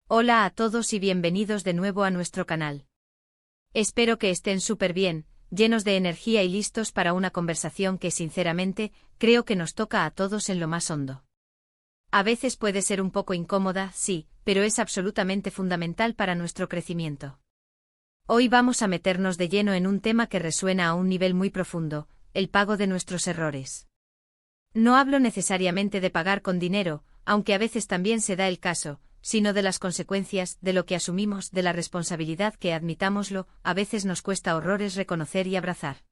Hola a todos y bienvenidos de nuevo a nuestro canal. Espero que estén súper bien, llenos de energía y listos para una conversación que sinceramente, creo que nos toca a todos en lo más hondo. A veces puede ser un poco incómoda, sí, pero es absolutamente fundamental para nuestro crecimiento. Hoy vamos a meternos de lleno en un tema que resuena a un nivel muy profundo, el pago de nuestros errores. No hablo necesariamente de pagar con dinero, aunque a veces también se da el caso, sino de las consecuencias, de lo que asumimos, de la responsabilidad que, admitámoslo, a veces nos cuesta horrores reconocer y abrazar.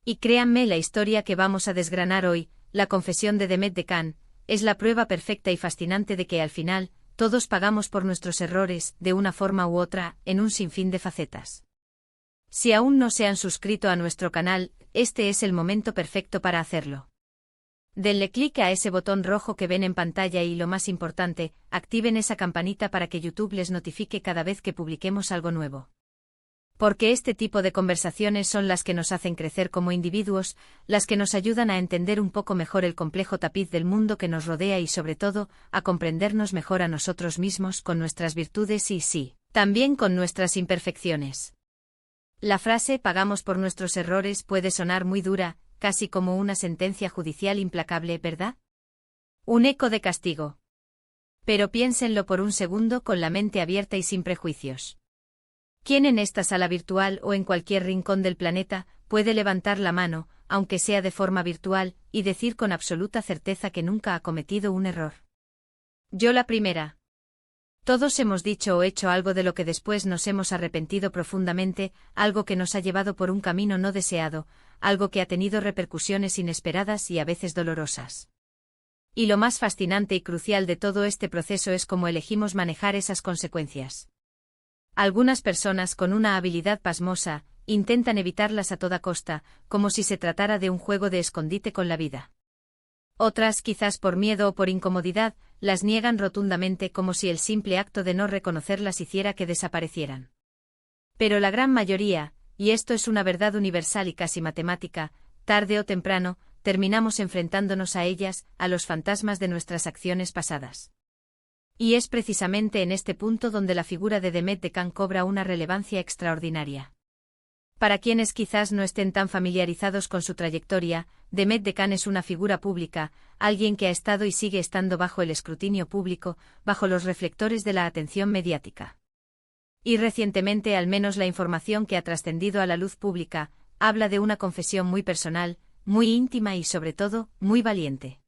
Y créanme, la historia que vamos a desgranar hoy, la confesión de Demet de Can, es la prueba perfecta y fascinante de que al final, todos pagamos por nuestros errores, de una forma u otra, en un sinfín de facetas. Si aún no se han suscrito a nuestro canal, este es el momento perfecto para hacerlo. Denle clic a ese botón rojo que ven en pantalla y, lo más importante, activen esa campanita para que YouTube les notifique cada vez que publiquemos algo nuevo. Porque este tipo de conversaciones son las que nos hacen crecer como individuos, las que nos ayudan a entender un poco mejor el complejo tapiz del mundo que nos rodea y, sobre todo, a comprendernos mejor a nosotros mismos con nuestras virtudes y, sí, también con nuestras imperfecciones. La frase "pagamos por nuestros errores" puede sonar muy dura, casi como una sentencia judicial implacable, ¿verdad? Un eco de castigo. Pero piénsenlo por un segundo con la mente abierta y sin prejuicios. ¿Quién en esta sala virtual o en cualquier rincón del planeta puede levantar la mano, aunque sea de forma virtual, y decir con absoluta certeza que nunca ha cometido un error? Yo la primera. Todos hemos dicho o hecho algo de lo que después nos hemos arrepentido profundamente, algo que nos ha llevado por un camino no deseado, algo que ha tenido repercusiones inesperadas y a veces dolorosas. Y lo más fascinante y crucial de todo este proceso es cómo elegimos manejar esas consecuencias. Algunas personas, con una habilidad pasmosa, intentan evitarlas a toda costa, como si se tratara de un juego de escondite con la vida. Otras, quizás por miedo o por incomodidad, las niegan rotundamente, como si el simple acto de no reconocerlas hiciera que desaparecieran. Pero la gran mayoría, y esto es una verdad universal y casi matemática, tarde o temprano, terminamos enfrentándonos a ellas, a los fantasmas de nuestras acciones pasadas. Y es precisamente en este punto donde la figura de Demet de Can cobra una relevancia extraordinaria. Para quienes quizás no estén tan familiarizados con su trayectoria, Demet de Can es una figura pública, alguien que ha estado y sigue estando bajo el escrutinio público, bajo los reflectores de la atención mediática. Y recientemente, al menos la información que ha trascendido a la luz pública, habla de una confesión muy personal, muy íntima y, sobre todo, muy valiente.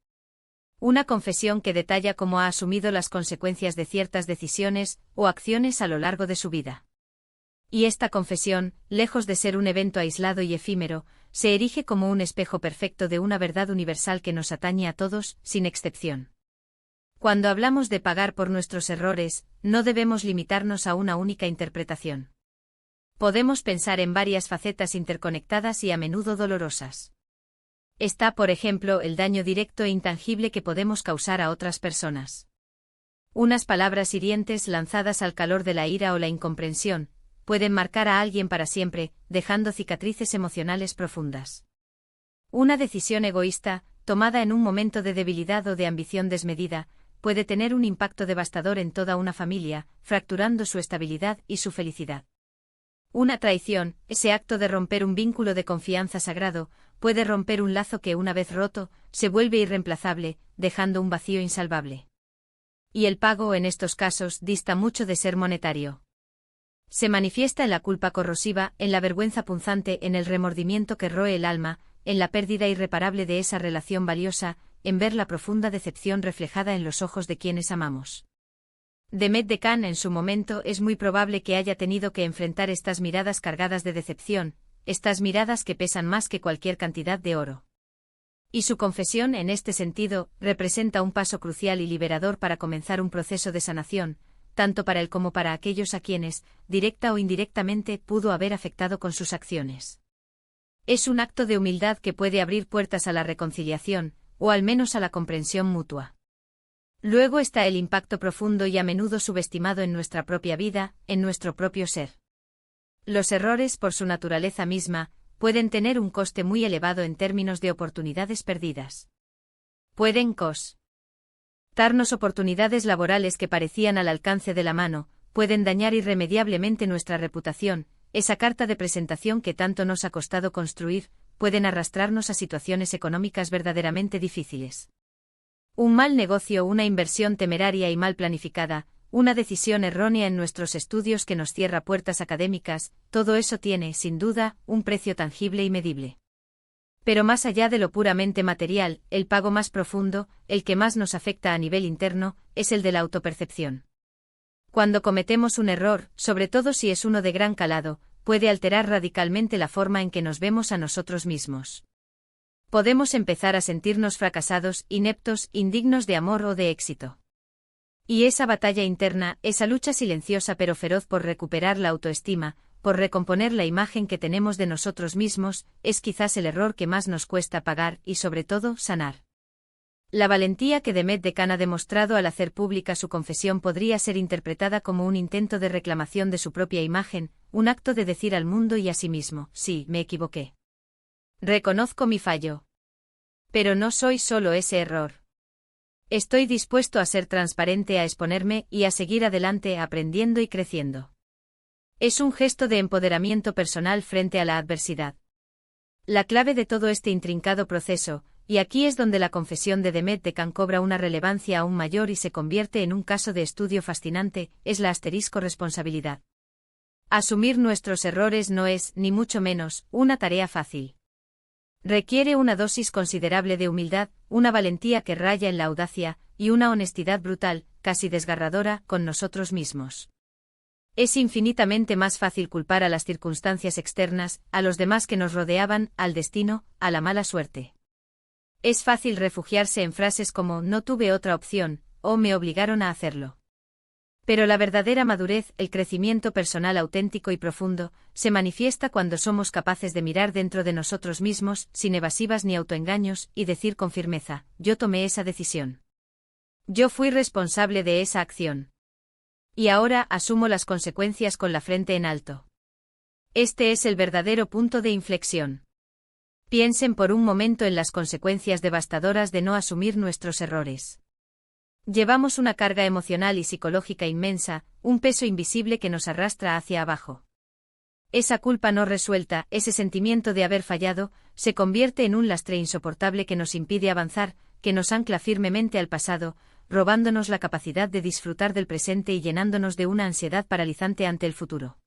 Una confesión que detalla cómo ha asumido las consecuencias de ciertas decisiones o acciones a lo largo de su vida. Y esta confesión, lejos de ser un evento aislado y efímero, se erige como un espejo perfecto de una verdad universal que nos atañe a todos, sin excepción. Cuando hablamos de pagar por nuestros errores, no debemos limitarnos a una única interpretación. Podemos pensar en varias facetas interconectadas y a menudo dolorosas. Está, por ejemplo, el daño directo e intangible que podemos causar a otras personas. Unas palabras hirientes lanzadas al calor de la ira o la incomprensión pueden marcar a alguien para siempre, dejando cicatrices emocionales profundas. Una decisión egoísta, tomada en un momento de debilidad o de ambición desmedida, puede tener un impacto devastador en toda una familia, fracturando su estabilidad y su felicidad. Una traición, ese acto de romper un vínculo de confianza sagrado, puede romper un lazo que, una vez roto, se vuelve irreemplazable, dejando un vacío insalvable. Y el pago, en estos casos, dista mucho de ser monetario. Se manifiesta en la culpa corrosiva, en la vergüenza punzante, en el remordimiento que roe el alma, en la pérdida irreparable de esa relación valiosa, en ver la profunda decepción reflejada en los ojos de quienes amamos. Demet de Can, en su momento, es muy probable que haya tenido que enfrentar estas miradas cargadas de decepción, estas miradas que pesan más que cualquier cantidad de oro. Y su confesión, en este sentido, representa un paso crucial y liberador para comenzar un proceso de sanación, tanto para él como para aquellos a quienes, directa o indirectamente, pudo haber afectado con sus acciones. Es un acto de humildad que puede abrir puertas a la reconciliación, o al menos a la comprensión mutua. Luego está el impacto profundo y a menudo subestimado en nuestra propia vida, en nuestro propio ser. Los errores, por su naturaleza misma, pueden tener un coste muy elevado en términos de oportunidades perdidas. Pueden costar Restarnos oportunidades laborales que parecían al alcance de la mano, pueden dañar irremediablemente nuestra reputación, esa carta de presentación que tanto nos ha costado construir, pueden arrastrarnos a situaciones económicas verdaderamente difíciles. Un mal negocio, una inversión temeraria y mal planificada, una decisión errónea en nuestros estudios que nos cierra puertas académicas, todo eso tiene, sin duda, un precio tangible y medible. Pero más allá de lo puramente material, el pago más profundo, el que más nos afecta a nivel interno, es el de la autopercepción. Cuando cometemos un error, sobre todo si es uno de gran calado, puede alterar radicalmente la forma en que nos vemos a nosotros mismos. Podemos empezar a sentirnos fracasados, ineptos, indignos de amor o de éxito. Y esa batalla interna, esa lucha silenciosa pero feroz por recuperar la autoestima, por recomponer la imagen que tenemos de nosotros mismos, es quizás el error que más nos cuesta pagar y sobre todo, sanar. La valentía que Demet Dekan ha demostrado al hacer pública su confesión podría ser interpretada como un intento de reclamación de su propia imagen, un acto de decir al mundo y a sí mismo, sí, me equivoqué. Reconozco mi fallo. Pero no soy solo ese error. Estoy dispuesto a ser transparente, a exponerme y a seguir adelante aprendiendo y creciendo. Es un gesto de empoderamiento personal frente a la adversidad. La clave de todo este intrincado proceso, y aquí es donde la confesión de Demet Dekan cobra una relevancia aún mayor y se convierte en un caso de estudio fascinante, es la responsabilidad. Asumir nuestros errores no es, ni mucho menos, una tarea fácil. Requiere una dosis considerable de humildad, una valentía que raya en la audacia, y una honestidad brutal, casi desgarradora, con nosotros mismos. Es infinitamente más fácil culpar a las circunstancias externas, a los demás que nos rodeaban, al destino, a la mala suerte. Es fácil refugiarse en frases como no tuve otra opción, o me obligaron a hacerlo. Pero la verdadera madurez, el crecimiento personal auténtico y profundo, se manifiesta cuando somos capaces de mirar dentro de nosotros mismos, sin evasivas ni autoengaños, y decir con firmeza, yo tomé esa decisión. Yo fui responsable de esa acción. Y ahora asumo las consecuencias con la frente en alto. Este es el verdadero punto de inflexión. Piensen por un momento en las consecuencias devastadoras de no asumir nuestros errores. Llevamos una carga emocional y psicológica inmensa, un peso invisible que nos arrastra hacia abajo. Esa culpa no resuelta, ese sentimiento de haber fallado, se convierte en un lastre insoportable que nos impide avanzar, que nos ancla firmemente al pasado, robándonos la capacidad de disfrutar del presente y llenándonos de una ansiedad paralizante ante el futuro.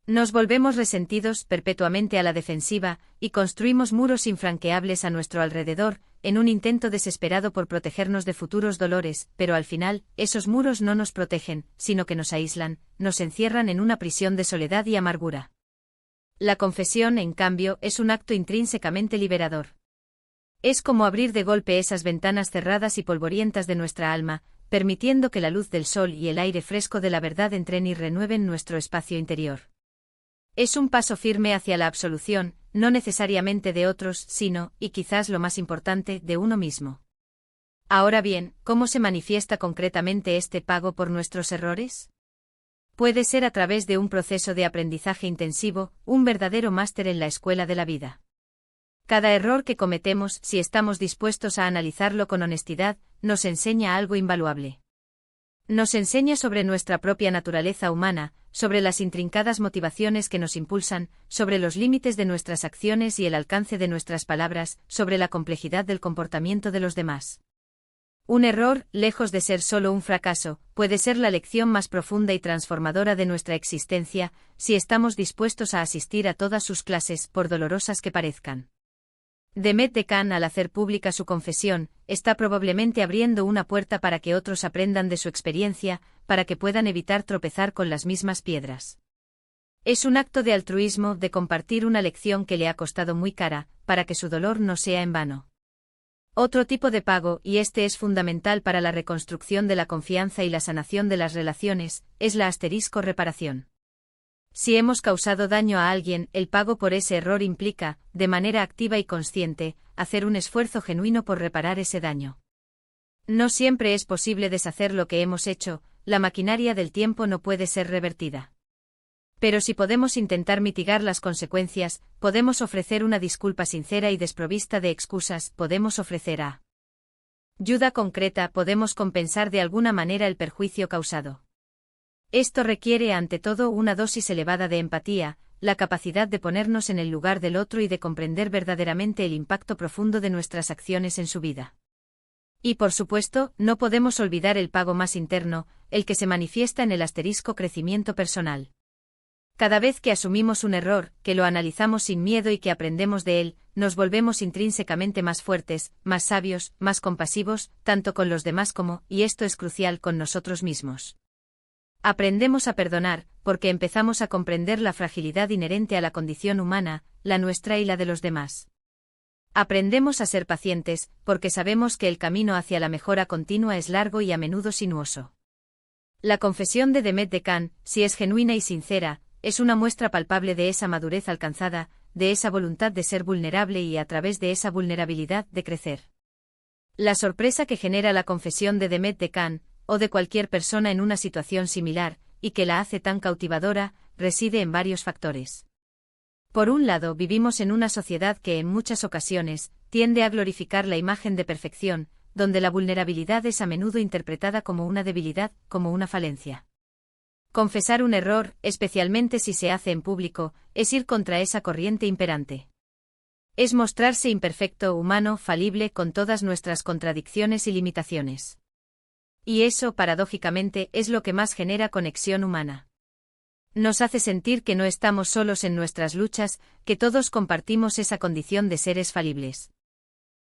Nos volvemos resentidos perpetuamente a la defensiva, y construimos muros infranqueables a nuestro alrededor, en un intento desesperado por protegernos de futuros dolores, pero al final, esos muros no nos protegen, sino que nos aíslan, nos encierran en una prisión de soledad y amargura. La confesión, en cambio, es un acto intrínsecamente liberador. Es como abrir de golpe esas ventanas cerradas y polvorientas de nuestra alma, permitiendo que la luz del sol y el aire fresco de la verdad entren y renueven nuestro espacio interior. Es un paso firme hacia la absolución, no necesariamente de otros, sino, y quizás lo más importante, de uno mismo. Ahora bien, ¿cómo se manifiesta concretamente este pago por nuestros errores? Puede ser a través de un proceso de aprendizaje intensivo, un verdadero máster en la escuela de la vida. Cada error que cometemos, si estamos dispuestos a analizarlo con honestidad, nos enseña algo invaluable. Nos enseña sobre nuestra propia naturaleza humana, sobre las intrincadas motivaciones que nos impulsan, sobre los límites de nuestras acciones y el alcance de nuestras palabras, sobre la complejidad del comportamiento de los demás. Un error, lejos de ser solo un fracaso, puede ser la lección más profunda y transformadora de nuestra existencia, si estamos dispuestos a asistir a todas sus clases, por dolorosas que parezcan. Demet Dekan, al hacer pública su confesión, está probablemente abriendo una puerta para que otros aprendan de su experiencia, para que puedan evitar tropezar con las mismas piedras. Es un acto de altruismo, de compartir una lección que le ha costado muy cara, para que su dolor no sea en vano. Otro tipo de pago, y este es fundamental para la reconstrucción de la confianza y la sanación de las relaciones, es la reparación. Si hemos causado daño a alguien, el pago por ese error implica, de manera activa y consciente, hacer un esfuerzo genuino por reparar ese daño. No siempre es posible deshacer lo que hemos hecho, la maquinaria del tiempo no puede ser revertida. Pero si podemos intentar mitigar las consecuencias, podemos ofrecer una disculpa sincera y desprovista de excusas, podemos ofrecer a ayuda concreta podemos compensar de alguna manera el perjuicio causado. Esto requiere ante todo una dosis elevada de empatía, la capacidad de ponernos en el lugar del otro y de comprender verdaderamente el impacto profundo de nuestras acciones en su vida. Y por supuesto, no podemos olvidar el pago más interno, el que se manifiesta en el asterisco crecimiento personal. Cada vez que asumimos un error, que lo analizamos sin miedo y que aprendemos de él, nos volvemos intrínsecamente más fuertes, más sabios, más compasivos, tanto con los demás como, y esto es crucial, con nosotros mismos. Aprendemos a perdonar, porque empezamos a comprender la fragilidad inherente a la condición humana, la nuestra y la de los demás. Aprendemos a ser pacientes, porque sabemos que el camino hacia la mejora continua es largo y a menudo sinuoso. La confesión de Demet Dekan, si es genuina y sincera, es una muestra palpable de esa madurez alcanzada, de esa voluntad de ser vulnerable y a través de esa vulnerabilidad de crecer. La sorpresa que genera la confesión de Demet Dekan, o de cualquier persona en una situación similar, y que la hace tan cautivadora, reside en varios factores. Por un lado, vivimos en una sociedad que en muchas ocasiones tiende a glorificar la imagen de perfección, donde la vulnerabilidad es a menudo interpretada como una debilidad, como una falencia. Confesar un error, especialmente si se hace en público, es ir contra esa corriente imperante. Es mostrarse imperfecto, humano, falible, con todas nuestras contradicciones y limitaciones. Y eso, paradójicamente, es lo que más genera conexión humana. Nos hace sentir que no estamos solos en nuestras luchas, que todos compartimos esa condición de seres falibles.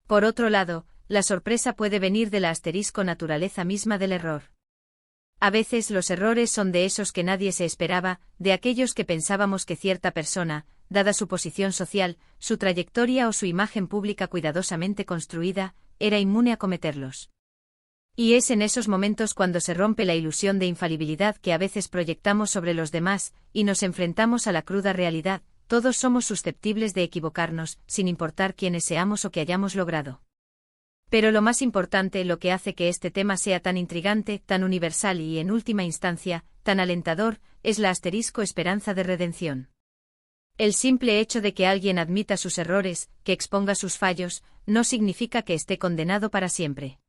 Por otro lado, la sorpresa puede venir de la asterisco naturaleza misma del error. A veces los errores son de esos que nadie se esperaba, de aquellos que pensábamos que cierta persona, dada su posición social, su trayectoria o su imagen pública cuidadosamente construida, era inmune a cometerlos. Y es en esos momentos cuando se rompe la ilusión de infalibilidad que a veces proyectamos sobre los demás, y nos enfrentamos a la cruda realidad: todos somos susceptibles de equivocarnos, sin importar quiénes seamos o qué hayamos logrado. Pero lo más importante, lo que hace que este tema sea tan intrigante, tan universal y, en última instancia, tan alentador, es la asterisco esperanza de redención. El simple hecho de que alguien admita sus errores, que exponga sus fallos, no significa que esté condenado para siempre.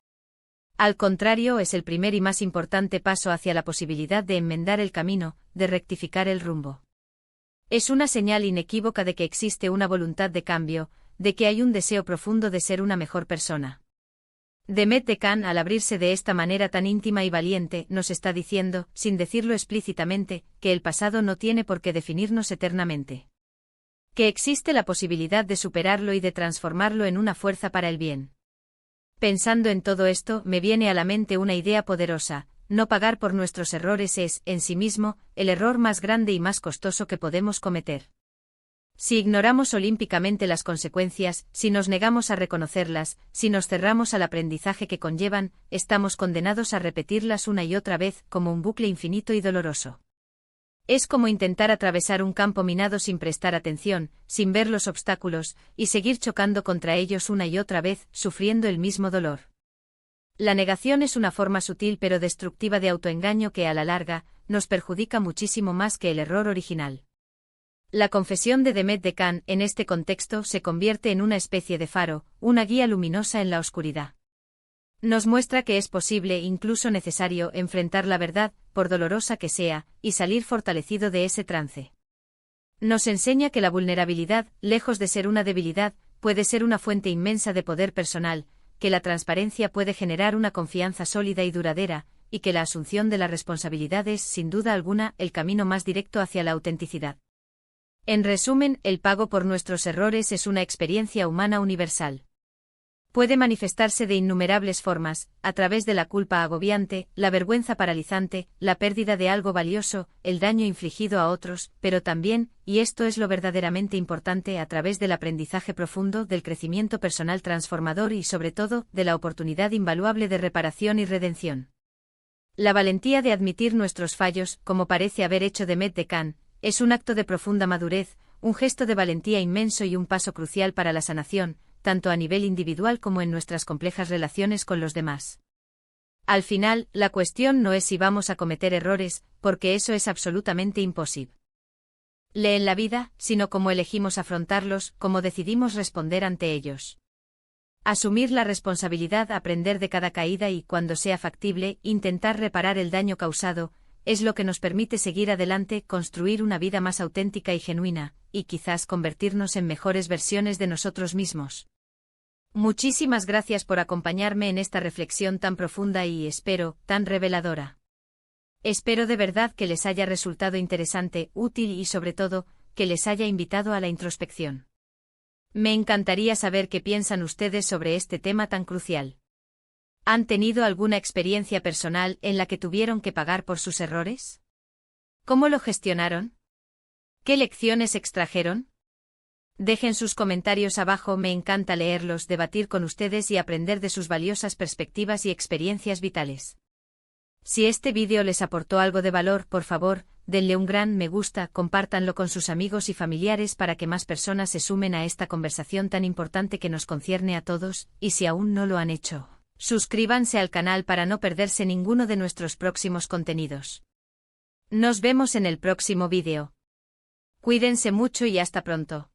Al contrario, es el primer y más importante paso hacia la posibilidad de enmendar el camino, de rectificar el rumbo. Es una señal inequívoca de que existe una voluntad de cambio, de que hay un deseo profundo de ser una mejor persona. Demet Dekan, al abrirse de esta manera tan íntima y valiente, nos está diciendo, sin decirlo explícitamente, que el pasado no tiene por qué definirnos eternamente. Que existe la posibilidad de superarlo y de transformarlo en una fuerza para el bien. Pensando en todo esto, me viene a la mente una idea poderosa: no pagar por nuestros errores es, en sí mismo, el error más grande y más costoso que podemos cometer. Si ignoramos olímpicamente las consecuencias, si nos negamos a reconocerlas, si nos cerramos al aprendizaje que conllevan, estamos condenados a repetirlas una y otra vez, como un bucle infinito y doloroso. Es como intentar atravesar un campo minado sin prestar atención, sin ver los obstáculos, y seguir chocando contra ellos una y otra vez, sufriendo el mismo dolor. La negación es una forma sutil pero destructiva de autoengaño que, a la larga, nos perjudica muchísimo más que el error original. La confesión de Demet Dekan, en este contexto, se convierte en una especie de faro, una guía luminosa en la oscuridad. Nos muestra que es posible, incluso necesario, enfrentar la verdad, por dolorosa que sea, y salir fortalecido de ese trance. Nos enseña que la vulnerabilidad, lejos de ser una debilidad, puede ser una fuente inmensa de poder personal, que la transparencia puede generar una confianza sólida y duradera, y que la asunción de la responsabilidad es, sin duda alguna, el camino más directo hacia la autenticidad. En resumen, el pago por nuestros errores es una experiencia humana universal. Puede manifestarse de innumerables formas, a través de la culpa agobiante, la vergüenza paralizante, la pérdida de algo valioso, el daño infligido a otros, pero también, y esto es lo verdaderamente importante, a través del aprendizaje profundo, del crecimiento personal transformador y, sobre todo, de la oportunidad invaluable de reparación y redención. La valentía de admitir nuestros fallos, como parece haber hecho Demet Dekan, es un acto de profunda madurez, un gesto de valentía inmenso y un paso crucial para la sanación, tanto a nivel individual como en nuestras complejas relaciones con los demás. Al final, la cuestión no es si vamos a cometer errores, porque eso es absolutamente imposible en la vida, sino cómo elegimos afrontarlos, cómo decidimos responder ante ellos. Asumir la responsabilidad, aprender de cada caída y, cuando sea factible, intentar reparar el daño causado, es lo que nos permite seguir adelante, construir una vida más auténtica y genuina, y quizás convertirnos en mejores versiones de nosotros mismos. Muchísimas gracias por acompañarme en esta reflexión tan profunda y, espero, tan reveladora. Espero de verdad que les haya resultado interesante, útil y, sobre todo, que les haya invitado a la introspección. Me encantaría saber qué piensan ustedes sobre este tema tan crucial. ¿Han tenido alguna experiencia personal en la que tuvieron que pagar por sus errores? ¿Cómo lo gestionaron? ¿Qué lecciones extrajeron? Dejen sus comentarios abajo, me encanta leerlos, debatir con ustedes y aprender de sus valiosas perspectivas y experiencias vitales. Si este vídeo les aportó algo de valor, por favor, denle un gran me gusta, compártanlo con sus amigos y familiares para que más personas se sumen a esta conversación tan importante que nos concierne a todos, y si aún no lo han hecho, suscríbanse al canal para no perderse ninguno de nuestros próximos contenidos. Nos vemos en el próximo vídeo. Cuídense mucho y hasta pronto.